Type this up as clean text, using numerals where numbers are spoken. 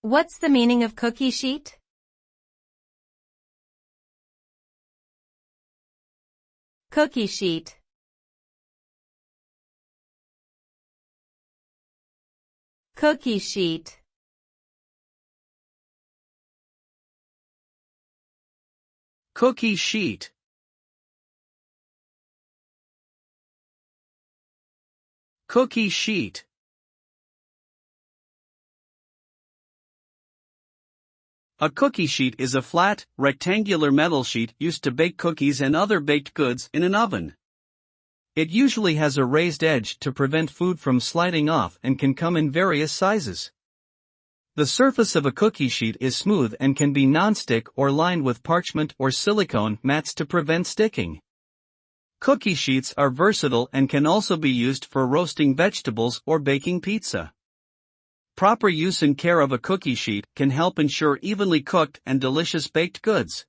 What's the meaning of cookie sheet? Cookie sheet. Cookie sheet. Cookie sheet. Cookie sheet. A cookie sheet is a flat, rectangular metal sheet used to bake cookies and other baked goods in an oven. It usually has a raised edge to prevent food from sliding off and can come in various sizes. The surface of a cookie sheet is smooth and can be non-stick or lined with parchment or silicone mats to prevent sticking. Cookie sheets are versatile and can also be used for roasting vegetables or baking pizza. Proper use and care of a cookie sheet can help ensure evenly cooked and delicious baked goods.